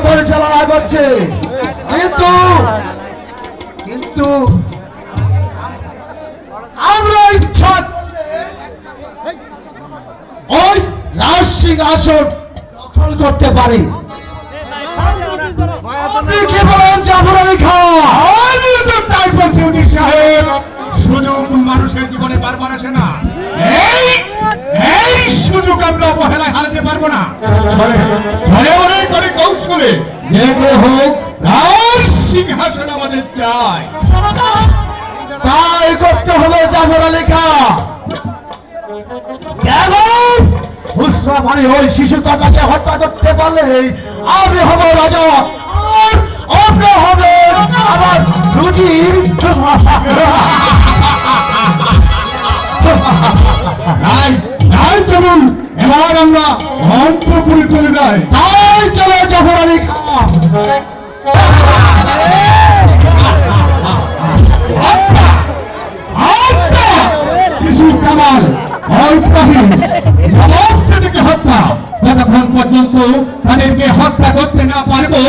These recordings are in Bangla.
পরিচালনা করছে, কিন্তু আমরা ইচ্ছা ওই রাজ সিংহাসন দখল করতে পারি। আপনি কি বলেন জাফর আলী খান? আমি তো তাই বলছি উজির সাহেব, সুযোগ মানুষের জীবনে বারবার আসে না। এই সুযোগ আমরা অবহেলায় হারাতে পারবো না। কৌশলে যে হোক রাজ সিংহাসন আমাদের চাই, তাই করতে হবে জাফর আলী খান। হুসরা মানে ওই শিশু কন্যাকে হত্যা করতে পারলে আমি হব রাজা, আর আপনি হবে আমার রুচি। চলুন এবার আমরা অন্তপুরে চলে যাই। তাই চলে জাফর আলী খান। শিশু কামাল অল্পহীন নবাবকে হত্যা, যতক্ষণ পর্যন্ত তাদেরকে হত্যা করতে না পারবো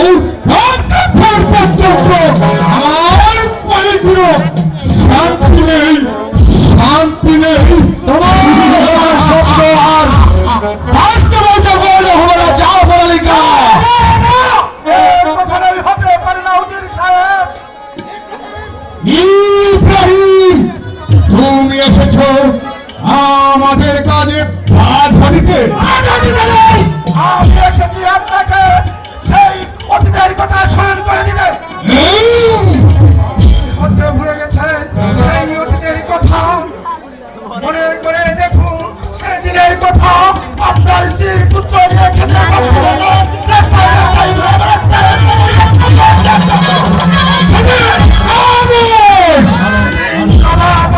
ততক্ষণ পর্যন্ত আমার পরিপূর্ণ শান্তি নেই, শান্তি নেই। তোমার স্বপ্ন আর বাস্তবায়িত করলে হবে না জাফর আলী খান। হতে পারে না হুজুর সাহেব। ইব্রাহিম, তুমি এসেছো আমাদের কাজে বাধা দিতে। আমি এসেছি আপনাকে সেই অতীতের কথা স্মরণ করে দিতে। ভুলে গেছেন সেই অতীতের কথা? মনে করে দেখুন সেদিনের কথা। আপনার স্ত্রী পুত্র নিয়ে খেতে পারছিলেন না,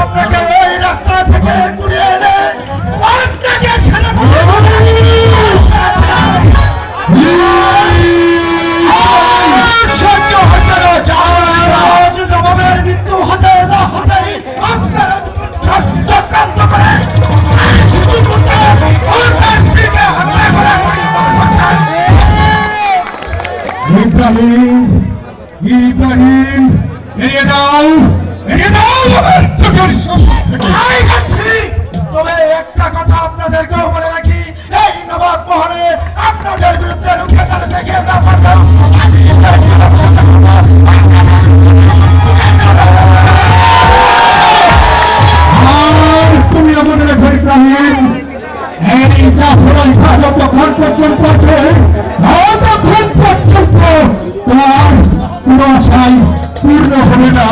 আপনাকে এই রাস্তা থেকে ঘুরিয়ে এনে আপনাকে সহ্য হচ্ছে না। জবাবের মৃত্যু হতে না হতে আপনারা চক্রান্ত করে ইব্রাহিম, ইব্রাহিম, এড়িয়ে দাও, এড়িয়ে দাও আমার চোখের সামনে। তবে একটা কথা আপনাদেরকেও বলে রাখি, এই নবাব মহলে আপনাদের বিরুদ্ধে রুখে দাঁড়াতে গিয়ে না পারলেও তুমি মনে রেখো ইব্রাহিম, এই জাফর আলী খান যতক্ষণ পর্যন্ত আছে ততক্ষণ পর্যন্ত তোমার কোন আশাই পূর্ণ হবে না।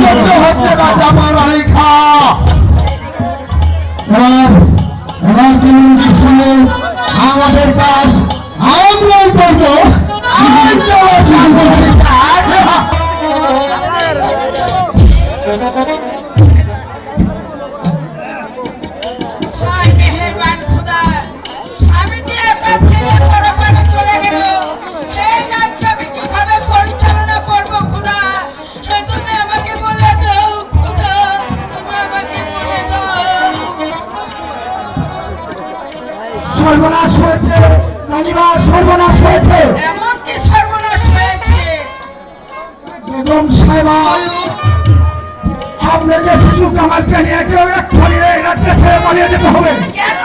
সহ্য হচ্ছে না জাফর আলী খান। এবার চলুন শুনে আমাদের কাজ আমরাই করবো। সর্বনাশ হয়েছে রানীমা, সর্বনাশ হয়েছে। এমন কি সর্বনাশ হয়েছে? বেগম সাহেবা, আপনাকে শিশু কামালকে নিয়ে কেউ এক্ষুনি এই রাজ্য ছেড়ে পালিয়ে যেতে হবে। কেন?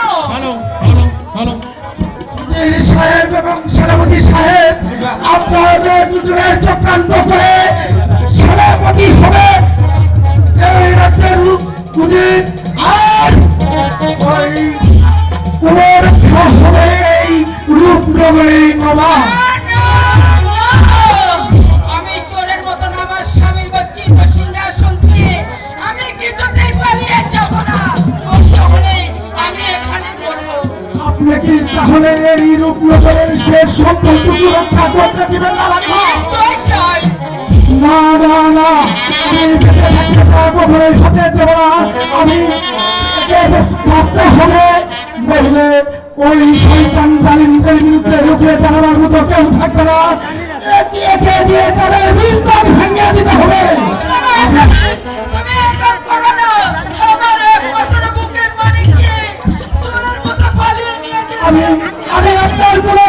সাহেব এবং সেনাপতি সাহেব আপনাদের দুজনের চক্রান্ত করে সেনাপতি হবে এই রাজ্যের উচিত, আর ওই তোমার হবে এই রূপনগরী নবাব। আমি চোরের মতন আমার স্বামীর গচ্ছিত সিংহাসন থেকে আমি কিছুতেই পালিয়ে যাব না। তাহলে আমি এখানে মরবো। আপনি কি তাহলে এই রূপনগরের শেষ সম্পর্কটুকু রক্ষা করতে দিবেন না? না না না, আমি বেঁচে থাকতে কখনোই হতে দেব না। আমি বাঁচতে হবে, নইলে ওই শয়তান জালিমদের বিরুদ্ধে রুখে দাঁড়ানোর মতো কেউ থাকবে না। একে দিয়ে তাদের বিস্তার ভেঙে দিতে হবে। আমি আপনার কোনো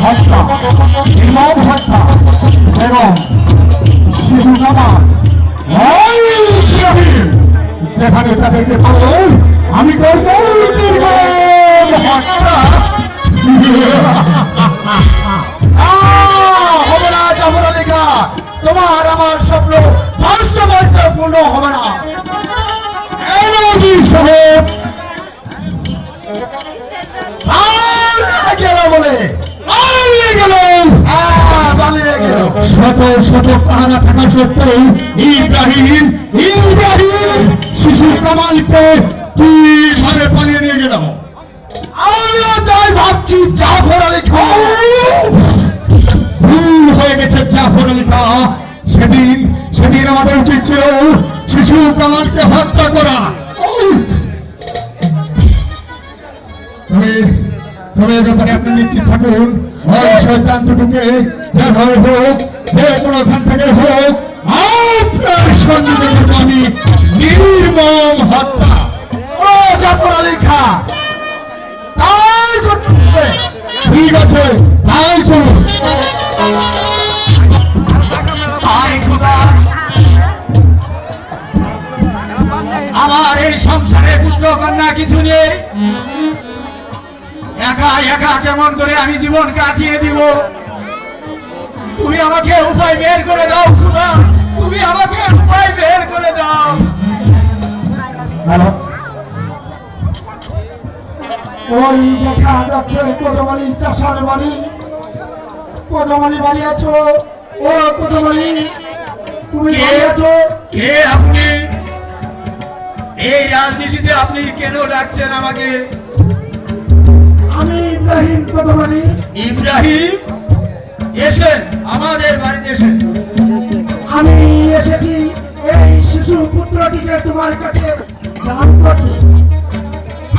হত্যা, নির্মম হত্যা এবং শিশু কামাল যেখানে তাদেরকে বলবো আমি করবো নির্মম হত্যা। হবে না জাফর আলী খাঁ, তোমার আমার স্বপ্ন বাস্তবায়িত পূর্ণ হবে না। সাহেব গেল বলে পালিয়ে গেল। পালিয়ে গেল। শত শত পাহারা থাকা সত্ত্বেও ইব্রাহিম শিশু কামালকে কিভাবে পালিয়ে নিয়ে গেল? আমিও তাই ভাবছি জাফর আলী খাঁ। ভুল হয়ে গেছে জাফর আলী খাঁ। সেদিন আমাদের উচিত ছিল শিশু কামালকে হত্যা করা। তবে এ ব্যাপারে আপনি নিশ্চিত থাকুন, ওই শয়তান দুটোকে যেভাবে হোক, যে কোনো খান থেকে হোক, আপনার সন্নিধি করবো আমি নির্মম হত্যা। ও জাফর আলী খাঁ, তাই করতে হবে। ঠিক আছে, তাই চলুন। হায় খোদা, আমার এই সংসারে পুত্র কন্যা কিছু নেই, একা একা কেমন করে আমি জীবন কাটিয়ে দিব। তুমি আমাকে উপায় বের করে দাও খোদা, তুমি আমাকে উপায় বের করে দাও। ওই দেখা যাচ্ছে কোদমালি চাষার বাড়ি। কোদমালি বাড়ি আছো? ও কোদমালি, তুমি বাড়ি আছো? কে আপনি? এই রাজনীতিতে আপনি কেন ডাকছেন আমাকে? আমি ইব্রাহিম কোদমালি। ইব্রাহিম, এসেন আমাদের বাড়িতে এসেন। আমি এসেছি এই শিশু পুত্রটিকে তোমার কাছে দান করতে।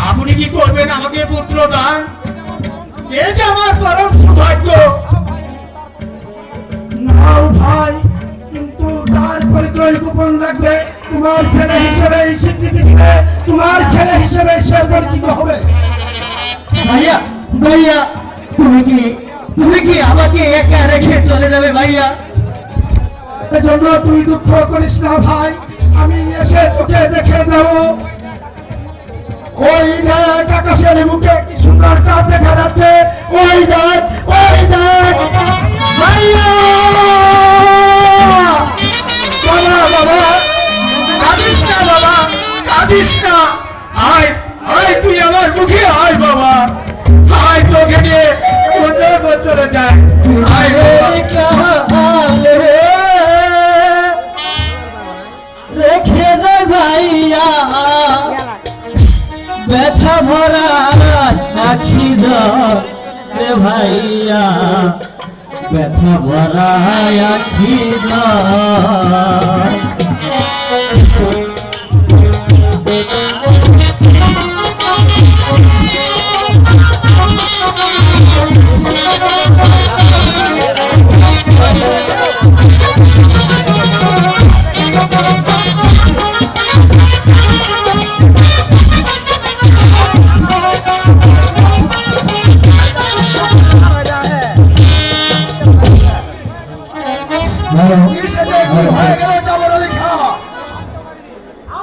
আপনি কি করবেন আমাকে পুত্র দান? এই যে আমার পরম সৌভাগ্য। নাও ভাই, কিন্তু তার পরিচয় গোপন রাখবে। তোমার ছেলে হিসেবে স্বীকৃতি দিবে, তোমার ছেলে হিসেবে সে পরিচিত হবে। ভাইয়া ভাইয়া, তুমি কি আমাকে একা রেখে চলে যাবে ভাইয়া? এজন্য তুই দুঃখ করিস না ভাই, আমি এসে তোকে দেখে নেব। ওই দেখ আকাশের মুখে কি সুন্দর চাঁদ দেখা যাচ্ছে। ওই দেখ, ওই দেখ ভাইয়া! বাবা, বাবা, কাঁদিস না বাবা, কাঁদিস না। আয়, আয় তুই আমার মুখে আয় বাবা। আয় তোকে নিয়ে অন্য বছরে যায়। আয় বাবা। রেখে দে ভাইয়া, ব্যথা ভরা আখি রে ভাইয়া, ব্যথা ভরা আখি কিসে যে কি হয়ে গেল জাফর আলী খাঁ,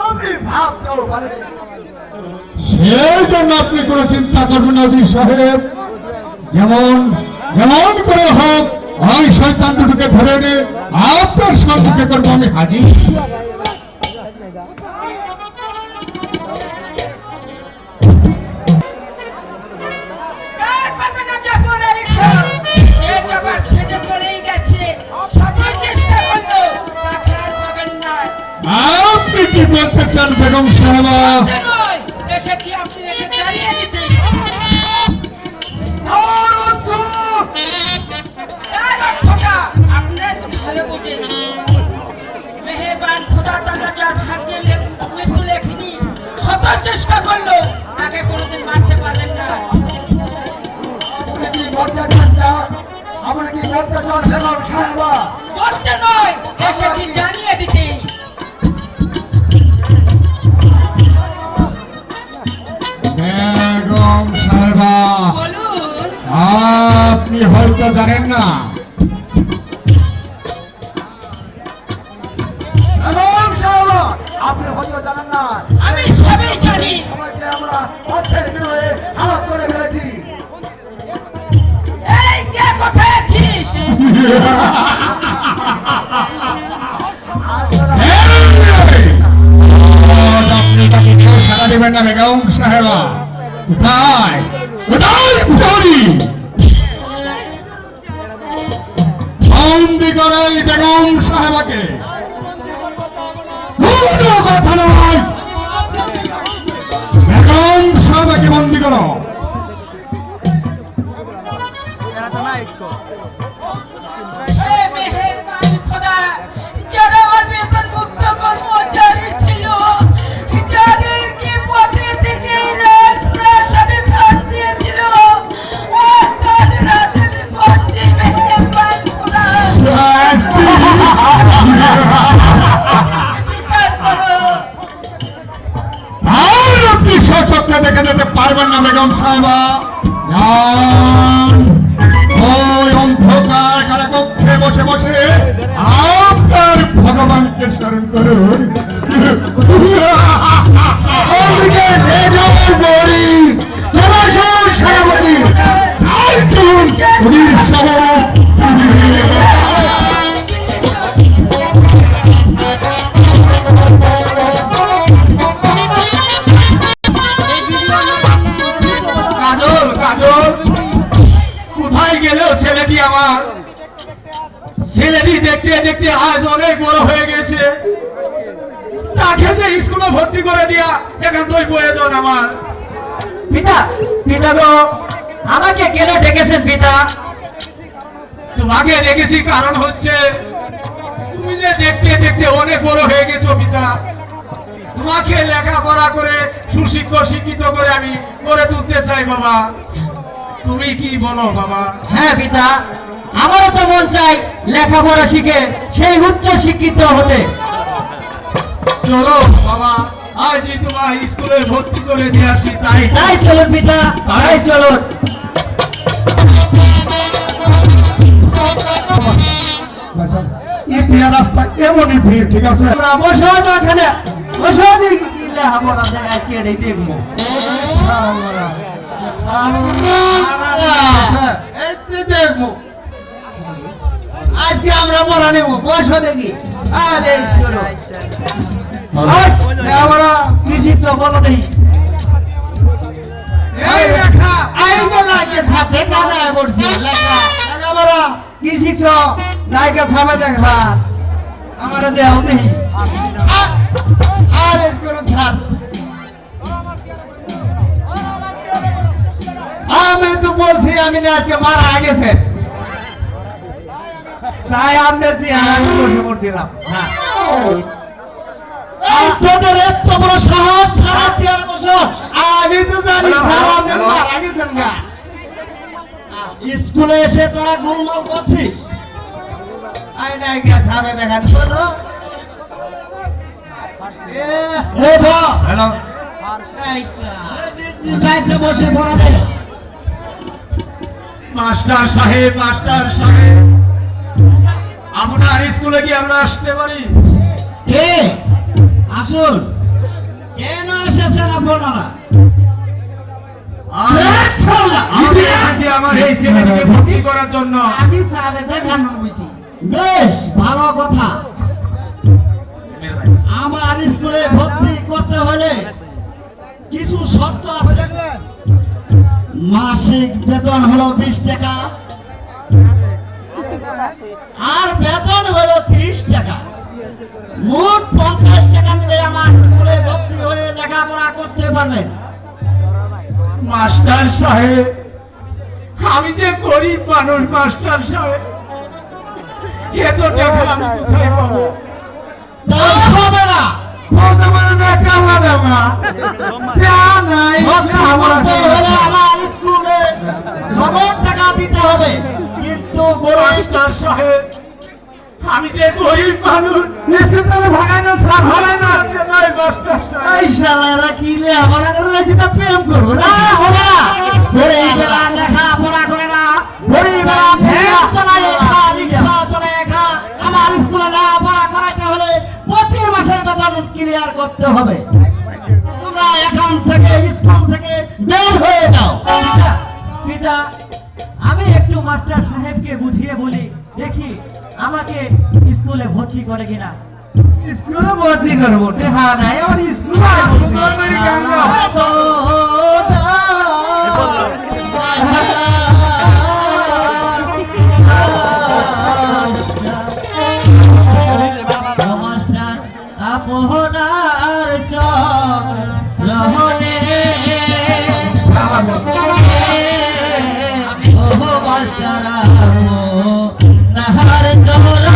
আমি ভাবতেও পারিনি। সেই জন্য আপনি কোনো চিন্তা করবেন না অজিত সাহেব। যেমন করে হোক ওই শয়তান দুটোকে ধরে এনে আপনার সম্মুখে করবো আমি হাজির। আর পারবে না জাফর আলী খাঁ। এ জবাব সেজে চলেই গেছে। সবাই চেষ্টা করলো, তাকে আর পাবেন না। আপনি কি বলতে চান বেগম সাহেবা? তা নয়, এসেছি আপনি একে জানিয়ে দিতে। তার অর্থটা আপনারা তো ভালো বোঝেন। মেহেরবান খোদা তাআলা যার ভাগ্যে মৃত্যু লেখেনি, শত চেষ্টা করলো, তাকে কোনোদিন মারতে পারলেন না। আপনি কি বলতে চান বেগম সাহেবা? করতে নয়, এসেছি জানিয়ে দিতে। বেগম সাহেবা, বলুন। আপনি হয়তো জানেন না, বেগম সাহেব, আপনি হয়তো জানেন না, আমি সবই জানি। সবাইকে আমরা অর্থের বিনিময়ে হালাত করে ফেলেছি। এই কে কোথায় আছিস? আজ আপনি তাকে কেউ সাড়া দেবেন না বেগম সাহেবা। কোথায় কোথায় পুরি বন্দি করে এই বেগম সাহেবাকে। কোনো কথা নয়, বেগম সাহেবাকে বন্দি করো। এ মেহেরবান খোদা, যারা আমার বেতন মুক্ত কর্মচারী ছিল, যাদেরকে পথে থেকে রাজপ্রাসাদে ধার দিয়েছিল, তাদের হাতে আমি বন্দী। মেহেরবান খোদা, বিচার করো। আর আপনি সচক্ষে দেখে যেতে পারবেন না বেগম সাহেবা। যান, ওই অন্ধকার কারাকক্ষে বসে বসে আপনার ভগবানকে স্মরণ করুন। ওদিকে রেজাউল গরিব, জনসন সেনাপতি, আর চলুন, পুলিশ সাহেব। কাজল কাজল, কোথায় গেল ছেলেটি আমার? ছেলেটি দেখতে দেখতে আজ অনেক বড় হয়ে গেছে, তাকে যে স্কুলে ভর্তি করে দিয়া একান্তই প্রয়োজন আমার। পিতা, পিতা গো, আমাকে কেন ডেকেছেন পিতা? তোমাকে দেখেছি কারণ হচ্ছে তুমি যে দেখতে দেখতে অনেক বড় হয়ে গেছো পিতা। তোমাকে লেখাপড়া করে শিক্ষিত করে আমি করে তুলতে চাই বাবা। তুমি কি বলো বাবা? হ্যাঁ পিতা, আমারও তো মন চাই লেখাপড়া শিখে সেই উচ্চ শিক্ষিত হতে। চলো বাবা, আজই তোমার স্কুলে ভর্তি করে দিয়ে আসি। তাই তাই চলুন পিতা, তাই চলুন। এই বিয়া রাস্তায় এমনই ভিড়, ঠিক আছে? বসো তো এখানে, বসো দেখি কি লেখাপড়া দেখ আজকে এটাই দেখবো। এই তো দেখবো, আজকে আমরা পড়া নেব। বসো দেখি। আজ এই চলো। আমরা কি শিখছো বলো দেখি। এই লেখা এই যে লাগে ছাপে কাদায় পড়ছে লেখা। আমরা কি শিখছো? লাইকে ছাপে দেখা আমরা দেও দেখি। আর এস করো ছাপ। আমি তো বলছি আমি না আজকে মারা গেছে, তাই আপনার চেহারা বসে পড়ছিলাম। হ্যাঁ, তোদের এত বড় সাহস, সারা চেয়ার বসো। আমি তো জানি স্যার আপনি মারা গেছেন না। স্কুলে এসে তোরা গোলমাল করছিস। আই নাই গে ছাপে দেখান বলো। এই বস, হ্যালো নিজ নিজ দায়িত্বে বসে পড়াবে। মাস্টার সাহেব, মাস্টার সাহেব, আপনার স্কুলে কি আমরা আসতে পারি? কে আসুন, কেন এসেছেন আপনারা? আমি এসেছি আমার এই ছেলেটিকে ভর্তি করার জন্য। আমি ছাপে দেখানো বুঝি। বেশ ভালো কথা। আমার স্কুলে ভর্তি করতে হলে কিছু শর্ত আছে। মাসিক বেতন হলো 20 টাকা, আর বেতন হলো 30 টাকা। মোট 50 টাকা দিলে আমার স্কুলে ভর্তি হয়ে লেখাপড়া করতে পারবেন। মাস্টার সাহেব, আমি যে গরিব মানুষ মাস্টার সাহেব, এত টাকা আমি কোথায় পাবো? তা হবে না, ভর্তি করতে হলে আমার স্কুলে নগদ টাকা দিতে হবে। কিন্তু গরিব মাস্টার সাহেব, আমি যে গরিব মানুষ, মাস্টার সাহেব, এই শালারা কি লেখাপড়া করে রাজি তা প্রেম করবো না? হবে না। গরিবেরা লেখাপড়া করে না, ক্লিয়ার করতে হবে। তোমরা এখান থেকে স্কুল থেকে বের হয়ে যাও। পিতা, আমি একটু মাস্টার সাহেবকে বুঝিয়ে বলি, দেখি আমাকে স্কুলে ভর্তি করে কিনা। স্কুলে ভর্তি করবো টেহা নাই আমার স্কুলে মাস্টার আপনার চরণে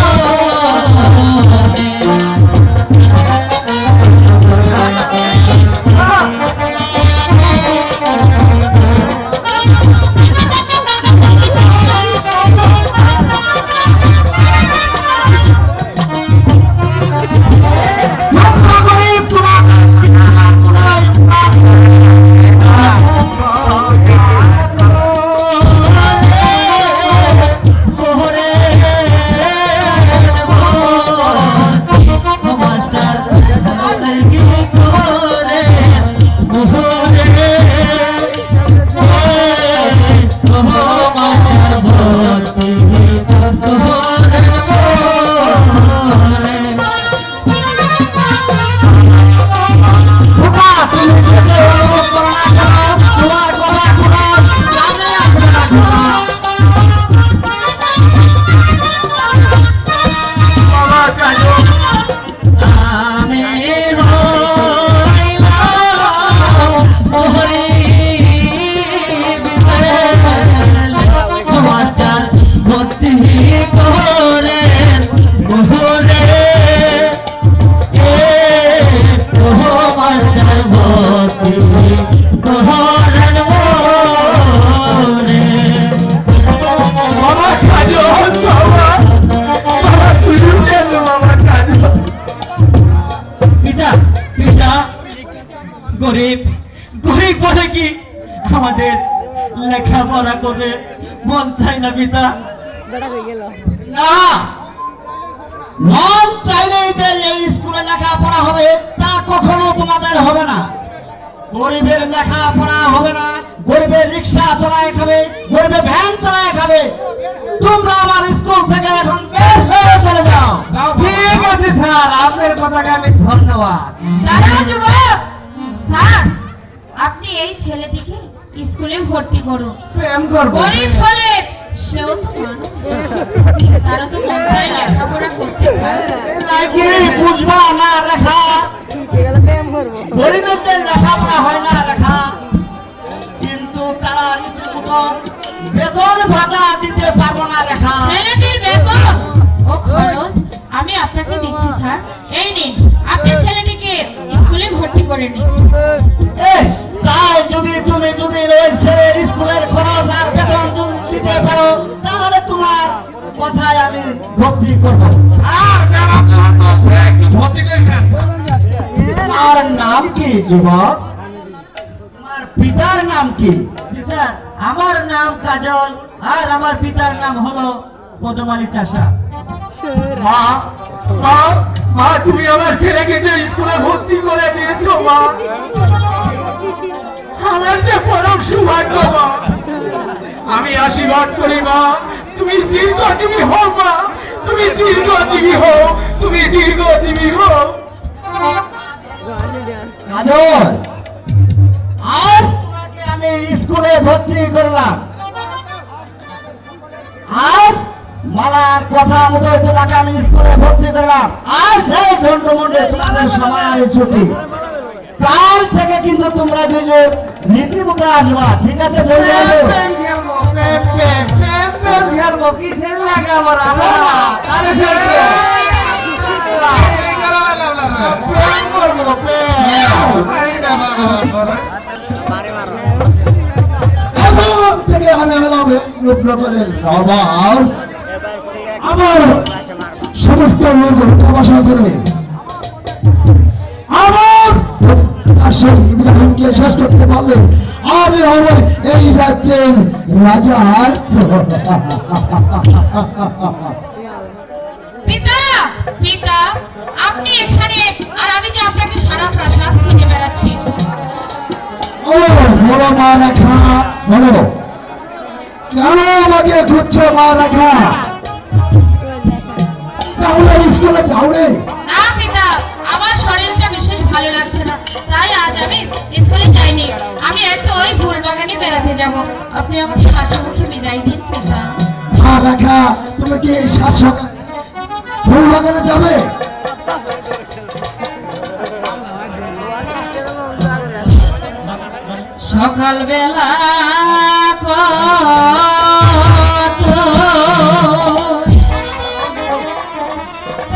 ও মাস্টার আপনার চরণে গরিব গরিব বলে কি আমাদের লেখাপড়া করে মন চায় না পিতা? না, মন চাইলে যে এই স্কুলে লেখাপড়া হবে তা কখনো তোমাদের হবে না। গরিবের লেখাপড়া হবে না, গরিবের রিক্সা চালায় খাবে, গরিবের ভ্যান চালায় খাবে। তোমরা আমার স্কুল থেকে এখন বের হয়ে চলে যাও। ঠিক আছে স্যার, আপনার কথাকে আমি ধন্যবাদ। দাঁড়াও যুবক, স্যার আপনি এই ছেলেটিকে স্কুলে ভর্তি করুন। প্রেম করব। গরিব হলে সেও তো মানুষ, তারও তো মন চায় লেখাপড়া করতে। স্যার নাকি বুঝবা না রেখা? গরিবের যে লেখাপড়া হয় না রেখা, কিন্তু তারা রীতিমতন বেতন ভাতা দিতে পারবো না রেখা। ছেলেটির বেতন ও খরচ আমি আপনাকে দিচ্ছি স্যার। এই নিন, আপনি ছেলেটিকে স্কুলে ভর্তি করে নিন। তাই তুমি যদি ওই ছেলের স্কুলের খরচ আর বেতন যদি দিতে পারো তাহলে তোমার কথায় আমি ভর্তি করবো। তোমার নাম কি যুবক? তোমার পিতার নাম কি? স্যার আমার নাম কাজল আর আমার পিতার নাম হলো কদমালি চাষা। মা মা মা তুমি আমার ছেলেকে যে স্কুলে ভর্তি করে দিয়েছো মা, আমার যে পরম সৌভাগ্য মা। আমি আশীর্বাদ করি মা, তুমি দীর্ঘজীবী হও মা, তুমি দীর্ঘজীবী হও, তুমি দীর্ঘজীবী হও। কাজল, আজ তোমাকে আমি স্কুলে ভর্তি করলাম। আজ মালার কথা মতো তোমাকে আমি স্কুলে ভর্তি করলাম। আজ এই ঝন্ডমন্ডে তোমাদের সবার ছুটি। কাল থেকে কিন্তু তোমরা দুজন নীতিমতো আসবা, ঠিক আছে? চলে আসো। এখন থেকে আমি হলাম রূপনগরের নবাব। আমার সমস্ত লোক উঠাবসা করে আমার সেই ইব্রাহিমকে শেষ করতে পারলে আমি হব এই রাজ্যের রাজা। পিতা পিতা আপনি এখানে আর আমি যে আপনাকে সারা প্রাসাদ খুঁজে বেড়াচ্ছি। ও বলো মা রেখা, বলো কেন আমাকে খুঁজছো মা রেখা? তাহলে স্কুলে যাও রে। না পিতা, আমার শরীরটা বিশেষ ভালো লাগছে না, তাই আজ আমি স্কুলে যাইনি। আমি একটু ওই ফুল বাগানে বেড়াতে যাব। আপনি আমাকে হাসিমুখে বিদায় দিন পিতা। মা রেখা, তুমি কি শাসক ফুল বাগানে যাবে? সকালবেলা কত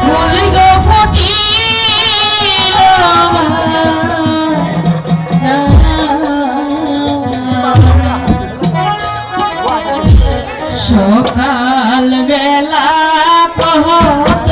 ফুল গো ফুটিল সকালবেলা কত